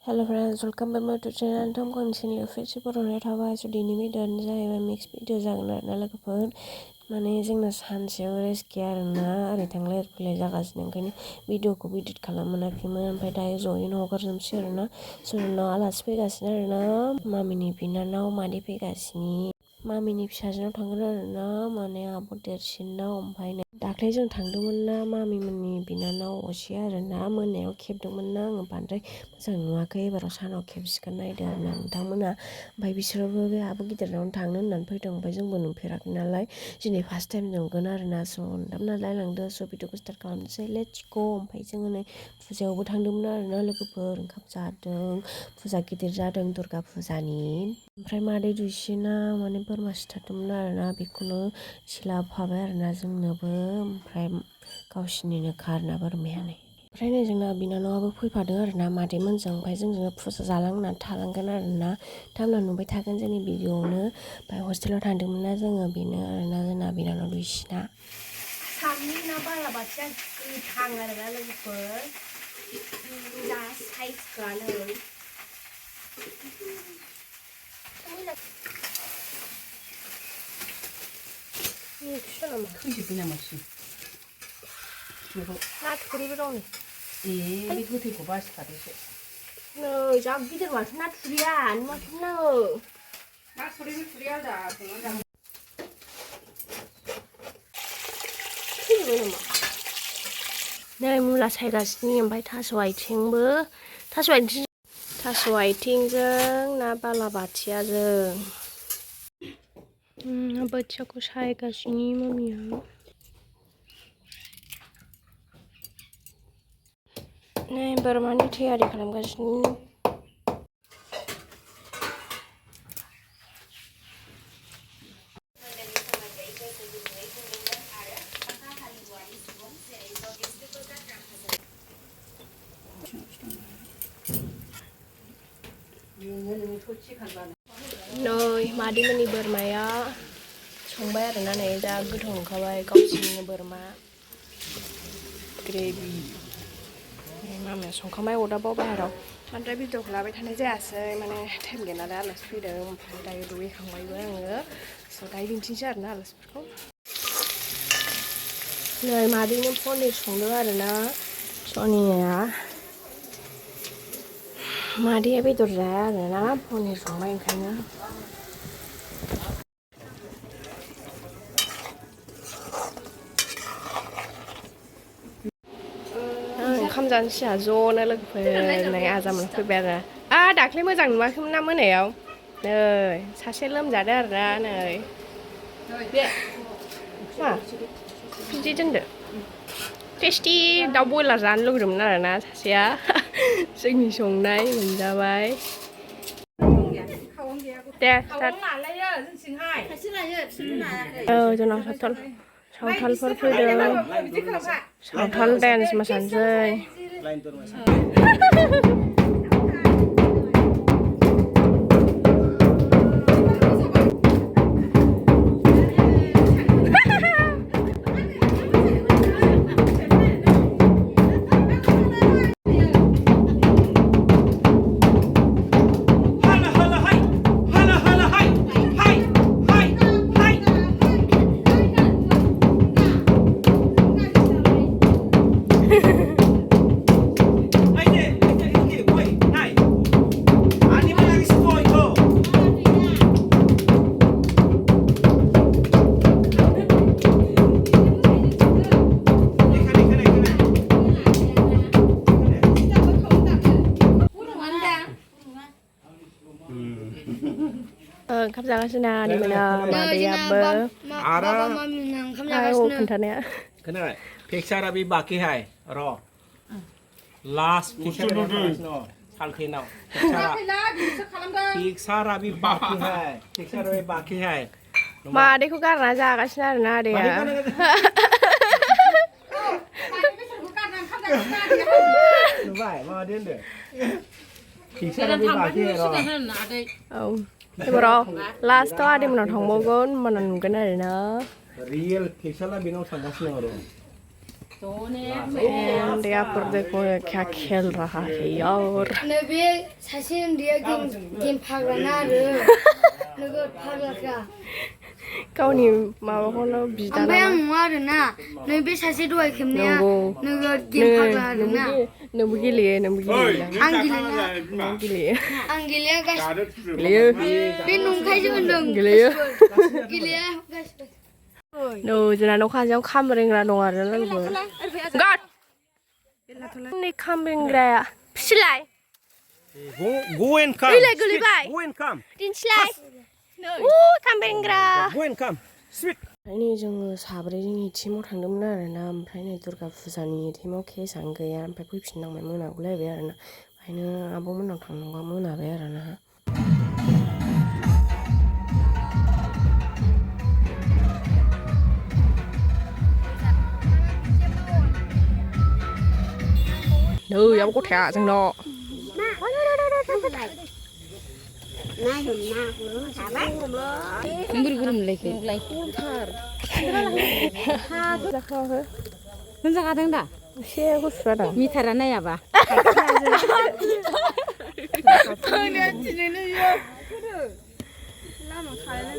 Hello friends, welcome back to channel and Tom continue fetch for on it हाबाय so दिनै भिडिअ'आनो जाहैबाय mix video जागोन आरोना लोगोफोर माने जोंना सानसेयाव रेस्ट गैया आरोना ओरै थांलाय फैलाय जागासिनो ओंखायनो भिडिअ'खौ इडिट खालामनो मोनाखैमोन ओमफ्राय दायो ज'यैनो हगारजोबसै आरोना जोंनाव आलासि फैगासिनो आरोना मामिनि बिनानाव मादै फैगासिनो मामिनि फिसाजोनाव थांगोन आरोना माने आब' देरसिनाव ओमफ्राय दाख्लै जों थांदोंमोन ना मामिमोननि बिनानाव असे आरोना मोनायाव खेबदोंमोन ना आङो बांद्राय मोजां नुवाखै एबाराव सानाव खेबसिगोन नायदों आरोना नोंथांमोना ओमफ्राय बिसोरबो बे आब' गिदिरनावनो थांनो होननानै फैदों ओमफ्राय जोंबो नुफेराखै नालाय दिनै फार्स्ट टाइम नुगोन आरोना स' नोंथांमोना लायलांदो स' भिडिअ'खौ स्टार्ट खालामनोसै लेट्स ग' ओमफ्राय जोङो नै फुजायावबो थांदोंमोन आरोना लोगोफोर ओंखाम जादों फुजा गिदिर जादों दुर्गा फुजानि ओमफ्राय मादै दुइसिना माने बोरमा सिथारदोंमोन आरोना बेखौनो एसे लाबोफाबाय आरोना जोंनोबो ओमफ्राय गावसिनिनो खारना बोरमायानो ओमफ्राय नै जोंना बिनानावाबो फैफादों आरोना मादैमोनजों ओमफ्राय जोंजों फुजा जालांनानै थालांगोन आरोना नोंथांमोना नुबाय थागोन जोंनि भिडिअ'आवनो ओमफ्राय हस्टेलाव थांदोंमोन ना जोङो बेनो आरोना जोंना बिनानाव दुइसिना सामनि ना बालाबाथिया गोथां आरोना लोगोफोर जा साइजफ्रानो थैजोब्बाय नामासै नाथुरिबो दं बे गोथैखौ बासिखादोसो नै जा गिदिर माथो नाथुरिया नुवाखैमोन आङो नाथुरि थुरि आलदा संनानै जानो थैजोब्बाय नामा नै मुला सायगासिनो ओमफ्राय थास' आथिंजों ना बालाबाथियाजों बोथियाखौ सायगासिनो मामिया नै बोरमानि थियारि खालामगासिनो नै मादैमोननि बोरमाया संबाय आरोना नै जा गोथाव ओंखारबाय गावसिनिनो बोरमा ग्रेभि मामाया संखांबाय अरदाबाव बाहेराव बांद्राय भिडिअ'खौ लाबाय थानाय जायासै माने टाइम गैया नालाय आलासि फैदों ओमफ्राय दायो दुगैखांबायबो आङो स' दायो दिन्थिनोसै आरोना आलासिफोरखौ नै मादैनो पनिर संदों आरोना सनिया मादैया बेदर जाया आरोना पनिर संबाय ओंखायनो ओंखाम जानोसै जोंहा ज'नो लोगोफोर नै आजामोन फैबाय आरो दाख्लै मोजां नुवाखैमोन ना मोनायाव नै सासे लोमजादों आरोना नै मा बिदि दोनदो टेस्टि दाउ बयलार जानो लुगैदोंमोन आरोना सासेया जोंनि संनाय मोनजाबाय दे जोंनाव सावथालफोर फैदों सावथाल डेन्स मोसानोसै ओंखाम जागासिनो आनैमोना मादैयाबो खोन्थानाया खोनाबाय पिक्सारा बे बाखि हाय र' लास्ट पिक्सार सालखेनाव पिक्सारा बे बाखि हाय पिक्सारा बे बाखि हाय मादैखौ गारना जागासिनो आरोना आदैया नुबाय माबादि होनदो पिक्सारा बे बाखि हाय र' औ एबाराव लास्टआव आदैमोनाव थांबावगोन होमबाना नुगोन आरोना रियेल पिक्सारा बेनाव थांगासिनो दं And यहाँ पर देखो ये क्या खेल रहा है यार नबे सासे उन्दैया गेम फाग्रा ना आरो नोगोद फाग्लाखा गावनि माबाखौनो बिदा ओमफ्राय आं नामा नङा आरोना नैबे सासे दहाय खेबनाया नोगोद गेम फाग्ला आरोना नोंबो गेलेयो नोंबो गेलेयो आं गेलेया नों गेलेयो आं गेलेया गासिबो गेलेयो बे नंखायसो होनदों गेलेयो गेलेया गासिबो नै जोंना न' खाथियाव खामब्रेंग्रा दं आरो लोगो गाद नै खामब्रेंग्राया फिसिलाय Go and come. ओइलाय गोलैबाय Go and come. दिन्थिलाय खामब्रेंग्रा Go and come. Sweet. नै जोङो साब्रै जोंनि टिमाव थांदोंमोन आरोना ओमफ्राय नै दुर्गा फुजानि टिमाव केसआनो गैया ओमफ्राय फैफिननांबाय मोनागुलायबाय आरोना ओंखायनो आब'मोननाव थांनांगौआ मोनाबाय आरोना नै आब' गथाया जोंनाव जाखाङाखै मोनजाखादों दा एसे गुसु जादों मिटारा नायाबा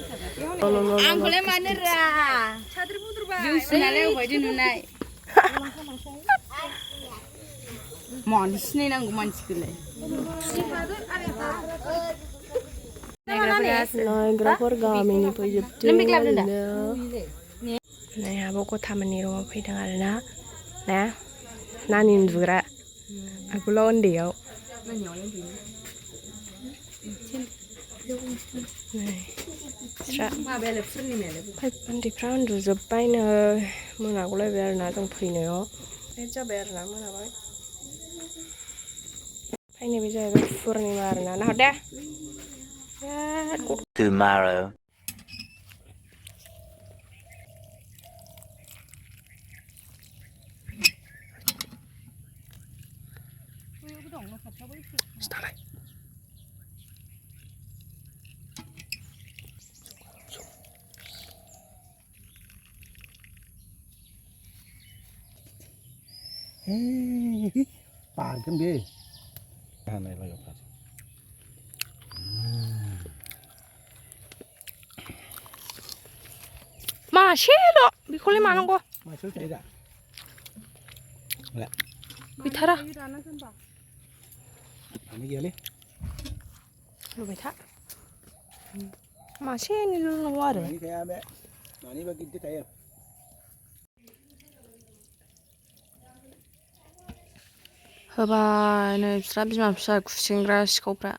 आंखौलाय मानो रा जुइस नालाय अबायदि नुनाय मानो सिनायनांगौ मानसिखौलाय नायग्राफोर गामिनि फैजोबदों नै आब' गथामोननि रुमाव फैदों आरोना ना नानि उन्दुग्रा आगोलाव उन्दैयाव उन्दैफ्रा उन्दुजोब्बायनो मोनागुलायबाय आरोना जों फैनायाव लेट जाबाय आरोना मोनाबाय फैनाय बे जाहैबाय पुर्निमा आरोना नाहर दे Tomorrow. Parkan be. Hanai laga pas. मासेल' बेखौलाय मानांगौ Masuk tidak? Enggak. गैथारा Ini gini. लुबाय था मासेनिल' नांगौ आरो Ini kayak ambek. Ini bagi itu kayak. होबाय नै बिस्रा बिमा फिसा खुसेंग्रा सिखावफ्रा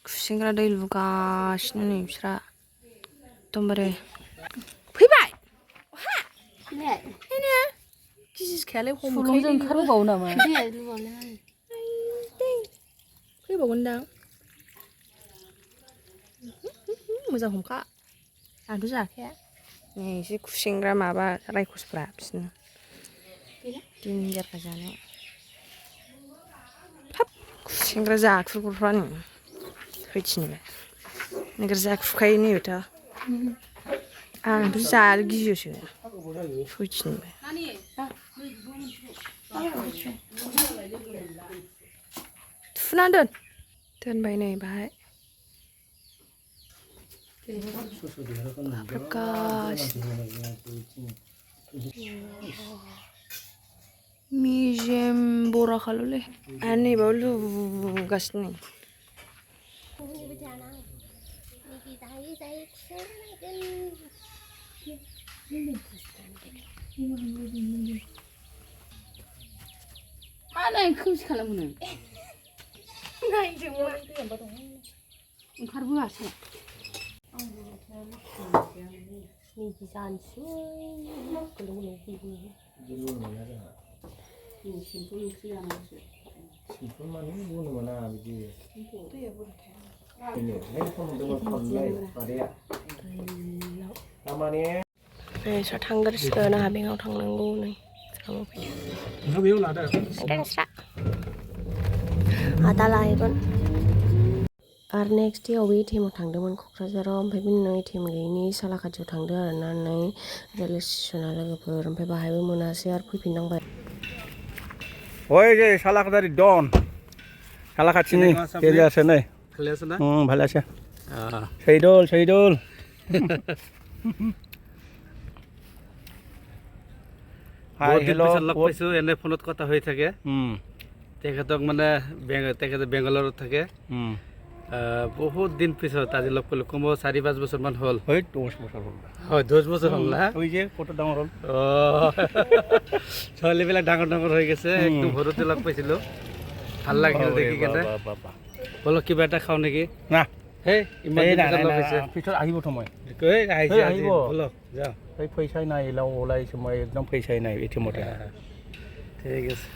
खुसेंग्रा दै लुगासिनो नै बिस्रा एकदमबारे फैबाय अहा नायनो गिजिखायालाय हमखायो ओंखारबावो नामा फैबावगोनदां मोजां हमखा आंथ' जाखाया नै एसे खुसेंग्रा माबा रायखसफ्रा बिसोरनो देन्जारखा जानो खुसेंग्रा जाख्रुग्राफ्रा नै फैथिनबाय नोगोर जाख्रुखायो नैबेथ' आंथ' जानो गियोसो फैथिनबाय थुना दोनबाय नै बाहाय मेजेम बराखाल'लै आरो नैबाव लुगासिनो मानो खोमसि खालामो ओंखारबोआसै मेगि जानोसै Simpul mana bunuh mana biji. Ini kamu dengar konlay pada ya. Namanya. नोंस्रा थांग्रोसिगोन आंहा बेंकआव थांनांगौ नै सानाव फैदों Enggak biu lah dah. नोंस्रा आदा लायगोन आरो नेक्स्ट डेआवबो एटिएमाव थांदोंमोन क'क्राझाराव ओमफ्राय बिनि उनाव एटिएम गैयिनि सालाकाथियाव थांदों आरोना नै रेलवे स्टेसना लोगोफोर ओमफ्राय बाहायबो मोनासै आरो फैफिननांबाय ওই যে সালাকাদারি ডন সালাকাছিনি তেলে আছে নাই ভালে আছে না ভালে আছে Shahidul Shahidul hi hello' log পাইছোঁ এনে ফোনত কথা হৈ থাকে তেখেতক মানে তেখেতে বেংগালুৰুত থাকে বহুত দিন পিছত আজি লগ পালোঁ কম 4-5 বছৰমান হ'ল হয় 10 বছৰ হ'ল হয় 10 বছৰ হ'ল না ওই যে কত ডাঙৰ হ'ল ছোৱালীবিলাক ডাঙৰ ডাঙৰ হৈ গৈছে একদম ঘৰতে লগ পাইছিলোঁ ভাল লাগিল দেখি কেনে বলো কিবা এটা খাওঁ নেকি না হে ইমান দিন পিছত লগ পাইছে পিছত আহিব সময় আহিছে আহিব বলো যাওঁ এই ফैसाই নাই এলাও ওলাইছে মই একদম ফैसाই নাই এটিএমতে ঠিক আছে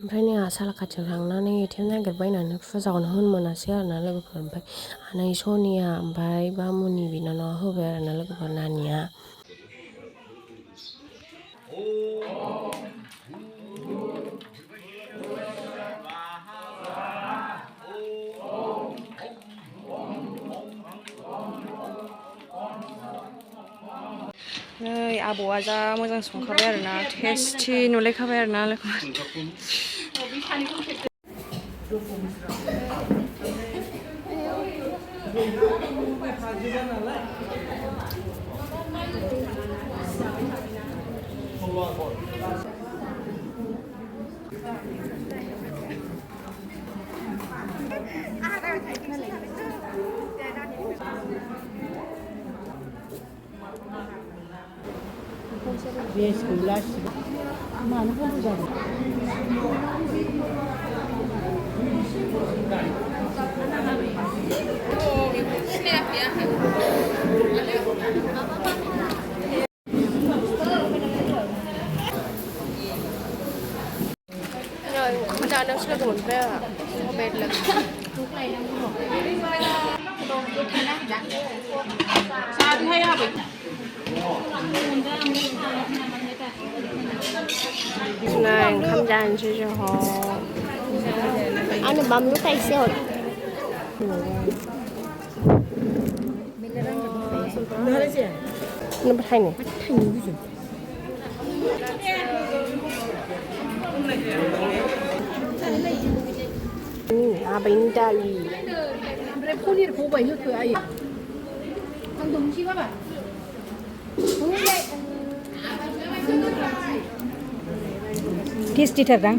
ओमफ्राय नै आहा सालाकाथियाव थांनानै एटिएम नागिरबायनानै फुजाखौनो होनो मोनासै आरोना लोगोफोर ओमफ्राय आनै सनिया ओमफ्राय बामुनि बिनानावा होबाय आरोना लोगोफोर नानिया नै आबौआ जा मोजां संखाबाय आरोना टेस्टि नुलायखाबाय आरोना Jangan ada sudah gondre, bed lagi. Saat ini apa? Này không dàn cho họ. Anh bấm nút tay xíu. Nó bắt hay này. 아, 벤다리. 폰이 보고 이거 아예. 방금 씹어봐. Tasty थार दां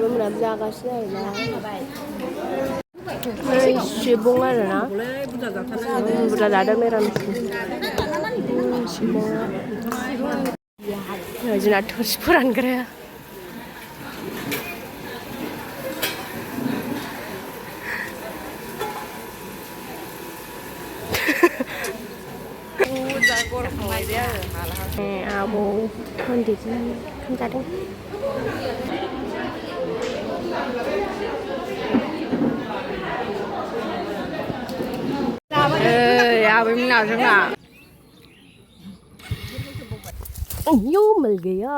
benar जागासिनो आरोना सिबुं आरोना बुरजा जादों मिरामिस सिबुङा जोंना थोरसि फोरानग्राया आबौ मन्दिरजों खोन्थादों आबैमोना जोंना आयौ मोल गैया